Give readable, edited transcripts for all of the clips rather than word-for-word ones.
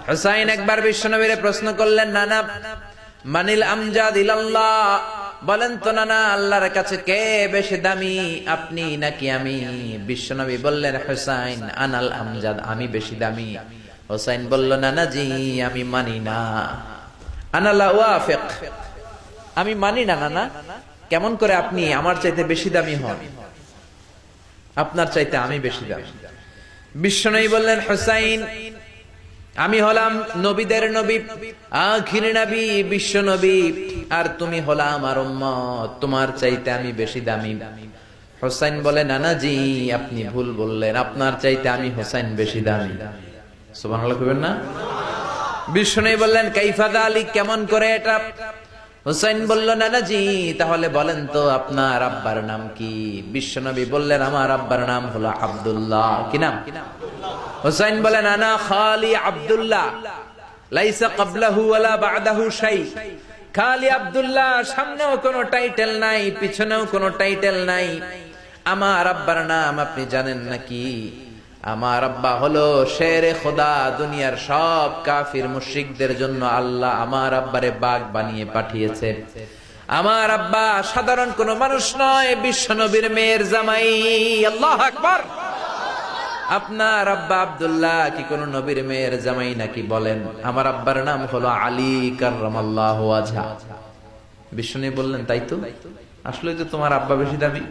হুসাইন একবার বিশ্বনবীরে প্রশ্ন করলেন, নানা মানিল আমজাদ ইলাল্লাহ, বলেন তো নানা আল্লাহর কাছে কে বেশি দামি, আপনি নাকি আমি? বিশ্বনবী বললেন, হুসাইন আনাল আমজাদ, আমি বেশি দামি। হুসাইন বলল, নানা জি আমি মানি না, আনা লা ওয়াফিক, আমি মানি না নানা। কেমন করে আপনি আমার চাইতে বেশি দামি হন? আপনার চাইতে আমি বেশি দামি। বিশ্বনবী বললেন, হুসাইন আমি হলাম নবীদের নবী, আখির নবী, বিশ্ব নবী, আর তুমি হলা আমার উম্মত, তোমার চাইতে আমি বেশি দামি। হুসাইন বলে, নানা জি আপনি ভুল বললেন, আপনার চাইতে আমি হুসাইন বেশি দামি। সুবহানাল্লাহ কইবেন না? বিশ্বনবী বললেন, কাইফা যালিক, কেমন করে এটা? হুসাইন বলল, নানা জি তাহলে বলেন তো আপনার আব্বার নাম কি? বিশ্বনবী বললেন, আমার আব্বার নাম হলো আব্দুল্লাহ। কি নাম? হুসাইন বলেন, আনা খালি আব্দুল্লাহ, লাইসা ক্বাবলাহু ওয়ালা বা'দাহু শাই। খালি আব্দুল্লাহ, সামনেও কোনো টাইটেল নাই, পিছনেও কোনো টাইটেল নাই। আমার আব্বার নাম আপনি জানেন নাকি? আমার আব্বা হলো শেরে খোদা, দুনিয়ার সব কাফির মুশরিকদের জন্য আল্লাহ আমার আব্বারে বাগ বানিয়ে পাঠিয়েছে। আমার আব্বা সাধারণ কোনো মানুষ নয়, বিশ্বনবীর মেয়ের জামাই। আল্লাহু আকবার। আপনার আব্বা আব্দুল্লাহ কি কোন নবীর মেয়ের জামাই নাকি? বলেন, আমার আব্বার নাম হলো আলী কাররামাল্লাহু ওয়াজহা। বিশ্বনবী বললেন, তাই তো, আসলে তো তোমার আব্বা বেশি দামি।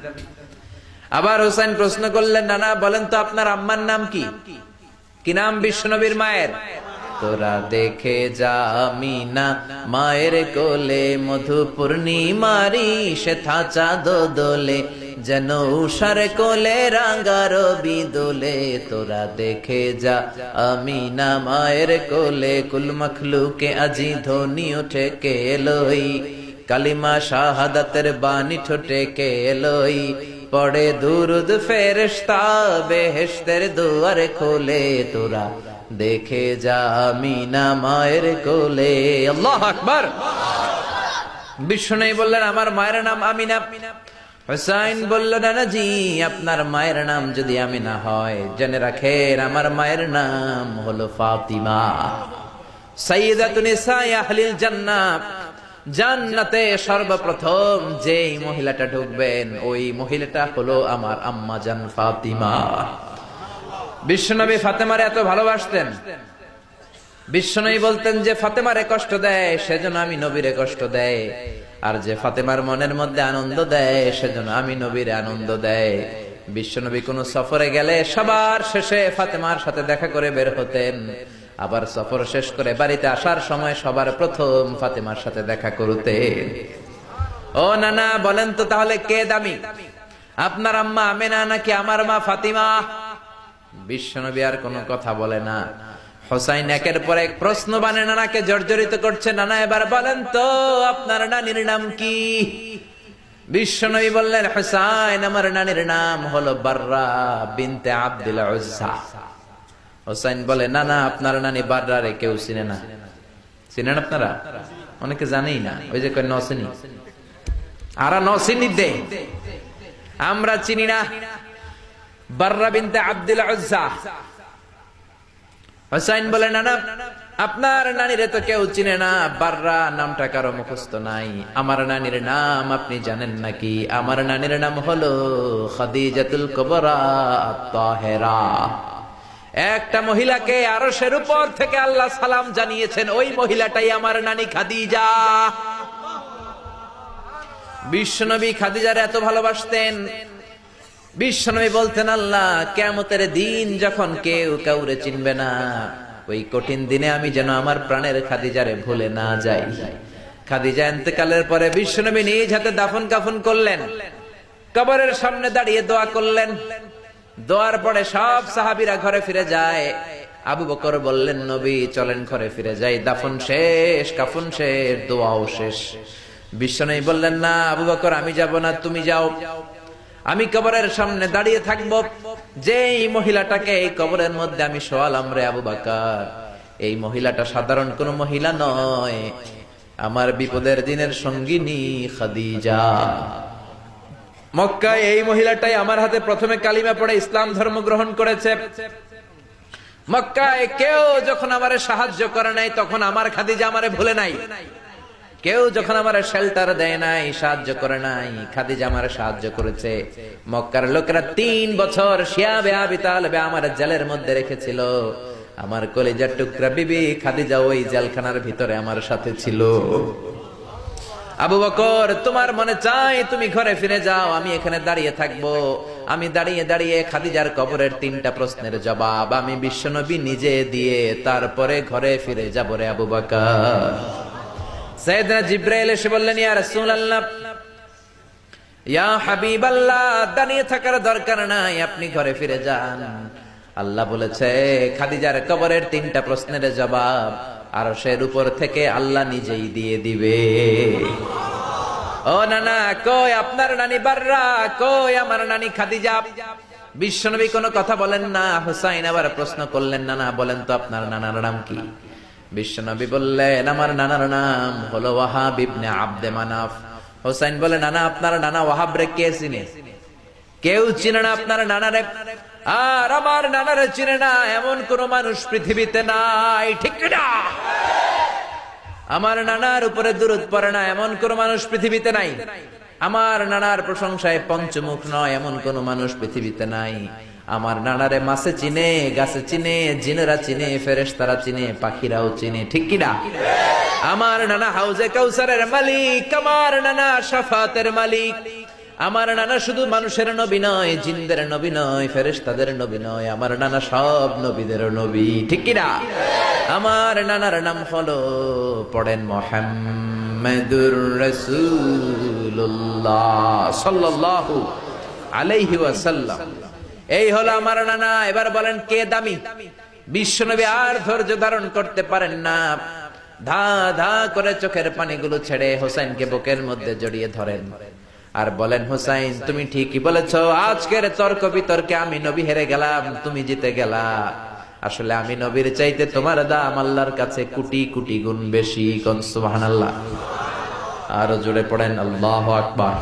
আবার হুসাইন প্রশ্ন করলেন, নানা বলেন তো আপনার আম্মার নাম কি? কি নাম বিশ্বনবীর মায়ের? তোরা দেখে যা আমিনা মায়ের কোলে, মধু পূর্ণিমারি সেথা চাঁদ দোলে, যেন উষার কোলে রাঙা রবি দোলে। তোরা দেখে যা আমিনা মায়ের কোলে, কুল মখলুকে আজি ধ্বনি ওঠে কে এলোই, কালিমা শাহাদাতের বাণী ঠোঁটে কে এলোই, পড়ে দুরুদ ফেরেশতা বেহেশতের দুয়ার খোলে। তোরা দেখে যা আমিনা মায়ের কোলে। আল্লাহু আকবার। বিশ্বনবী বললেন, আমার মায়ের নাম আমিনা। হুসাইন বলল, নানা জি আপনার মায়ের নাম যদি আমিনা হয়, জেনে রাখেন আমার মায়ের নাম হলো ফাতিমা, সাইয়্যিদাতুন নিসাই আহলিল জান্নাহ। জান্নাতে সর্বপ্রথম যেই মহিলাটা ঢুকবেন, ওই মহিলাটা হলো আমার আম্মা জান ফাতিমা। বিশ্বনবী ফাতেমারে এত ভালোবাসতেন, বিশ্বনবী বলতেন যে ফাতেমারে কষ্ট দেয় সেজন্য আমি নবীরে কষ্ট দেয়, আর যে ফাতেমার মনের মধ্যে আনন্দ দেয় সেজন্য আমি নবীরে আনন্দ দেয়। বিশ্বনবী কোন সফরে গেলে সবার শেষে ফাতেমার সাথে দেখা করে বের হতেন, আবার সফর শেষ করে বাড়িতে আসার সময় সবার প্রথম ফাতেমার সাথে দেখা করতেন। ও নানা বলেন তো তাহলে কে দামি, আপনার আম্মা আমেনা নাকি আমার মা ফাতিমা? বিশ্বনবী আর কোনো কথা বলে না। হুসাইন একের পর এক প্রশ্ন বানে নানাকে জর্জরিত করছে, নানা এবার বলেন তো আপনার নানির নাম কি? বিশ্বনবী বললেন, হুসাইন আমার নানির নাম হলো বাররা বিনতে আব্দুল উজ্জা। হুসাইন বলে, নানা আপনার নানি বাররা রে কেউ চিনে না। চিনেন আপনারা? অনেকে জানেই না, ওই যে কয় নসিনি, আরা নসিনি দে, আমরা চিনি না বাররা বিনতে আব্দুল উজ্জা। হুসাইন বলে, নানা আপনার নানিরে তো কেউ চিনে না, বাররা নামটা কারো মুখস্থ নাই। আমার নানির নাম আপনি জানেন নাকি? আমার নানির নাম হলো খাদিজাতুল কুবরা আত-তাহেরা। একটা মহিলাকে আরশের উপর থেকে আল্লাহ সালাম জানিয়েছেন, ওই মহিলাটাই আমার নানি খাদিজা। বিশ্বনবী খাদিজার এত ভালোবাসতেন, বিশ্বনবী বলতেন, আল্লাহ কিয়ামতের দিন যখন কেউ কাউরে চিনবে না, ওই কঠিন দিনে আমি যেন আমার প্রাণের খাদিজারে ভুলে না যাই। খাদিজা ইন্তেকালের পরে বিশ্বনবী নিজ হাতে দাফন কাফন করলেন, কবরের সামনে দাঁড়িয়ে দোয়া করলেন। দোয়ার পরে সব সাহাবীরা ঘরে ফিরে যায়। আবু বকর বললেন, নবী চলেন ঘরে ফিরে যাই, দাফন শেষ, কাফন শেষ, দোয়াও শেষ। বিশ্বনবী বললেন, না আবু বকর আমি যাব না, তুমি যাও, আমি কবরের সামনে দাঁড়িয়ে থাকব। যেই মহিলাটাকে এই কবরের মধ্যে আমি শোয়ালাম রে আবু বকর, এই মহিলাটা সাধারণ কোন মহিলা নয়, আমার বিপদের দিনের সঙ্গিনী খাদিজা। মক্কায় এই মহিলাটাই আমার হাতে প্রথমে কালিমা পড়ে ইসলাম ধর্ম গ্রহণ করেছে। মক্কায় কেউ যখন আমারে সাহায্য করে নাই তখন আমার খাদিজা আমারে ভুলে নাই। কেউ যখন আমারে শেল্টার দেয় নাই, সাহায্য করে নাই, খাদিজা আমারে সাহায্য করেছে। মক্কার লোকেরা 3 বছর শিয়াবে আবি তালেবে আমার জেলের মধ্যে রেখেছিল। আমার কলিজার টুকরা বিবি খাদিজা ওই জেলখানার ভিতরে আমার সাথে ছিল। আবু বকর, তোমার মনে চাই তুমি ঘরে ফিরে যাও, আমি এখানে দাঁড়িয়ে থাকবো। আমি দাঁড়িয়ে দাঁড়িয়ে খাদিজার কবরের 3টা প্রশ্নের জবাব আমি বিশ্বনবী নিজে দিয়ে তারপরে ঘরে ফিরে যাব রে আবু বকর। সাইয়েদনা জিবরাইল এসে বললেন, ইয়া রাসূলুল্লাহ, ইয়া হাবিবাল্লাহ, দাঁড়িয়ে থাকার দরকার নাই, আপনি ঘরে ফিরে যান। আল্লাহ বলেছে খাদিজার কবরের 3টা প্রশ্নের জবাব আরশের উপর থেকে আল্লাহ নিজেই দিয়ে দিবে। ও নানা, কই আপনার নানি বাররা, কই আমার নানি খাদিজা? বিশ্বনবী কোনো কথা বলেন না। হুসাইন আবার প্রশ্ন করলেন, নানা বলেন তো আপনার নানার নাম কি? বিশ্বনবী বললেন, আমার নানার নাম হলো ওয়াহাব ইবনে আব্দে মানাফ। হুসাইন বলে, নানা আপনার নানা ওয়াহাব রে কে চিনে? কেউ চিনে না আপনার নানারে। আর আমার নানারে চিনে না এমন কোন মানুষ পৃথিবীতে নাই, ঠিক না? আমার নানার উপরে দুরূদ পড়ে না এমন কোন মানুষ পৃথিবীতে নাই। আমার নানার প্রশংসায় পঞ্চমুখ নয় এমন কোন মানুষ পৃথিবীতে নাই। আমার নানারে মাছে চিনে, গাছে চিনে, জিনেরা চিনে, ফেরেশতারা চিনে, পাখিরাও চিনে, ঠিক কিনা? আমার নানা হাউজে কাউসারের মালিক, আমার নানা শাফাতের মালিক। আমার নানা শুধু মানুষের নবী নয়, জিনদের নবী নয়, ফেরেশতাদের নবী নয়, আমার নানা সব নবীদের নবী, ঠিক কিনা? আমার নানার নাম হলো, পড়েন, মুহাম্মাদুর রাসূলুল্লাহ সাল্লাল্লাহু আলাইহি ওয়াসাল্লাম। এই হলো আমার নানা। এবার বলেন কে দামি? বিশ্বনবী আর ধৈর্য ধারণ করতে পারেন না, ধা ধা করে চোখের পানিগুলো ছেড়ে হোসেনকে বুকের মধ্যে জড়িয়ে ধরেন আর বলেন, হোসাইন তুমি ঠিকই বলেছো, আজকের তর্ক বিতর্কে আমি নবী হেরে গেলাম, তুমি জিতে গেলা। আসলে আমি নবীর চাইতে তোমার দাম আল্লাহর কাছে কোটি কোটি গুণ বেশি। কোন সুবহানাল্লাহ। আরো জোরে পড়েন আল্লাহু আকবার।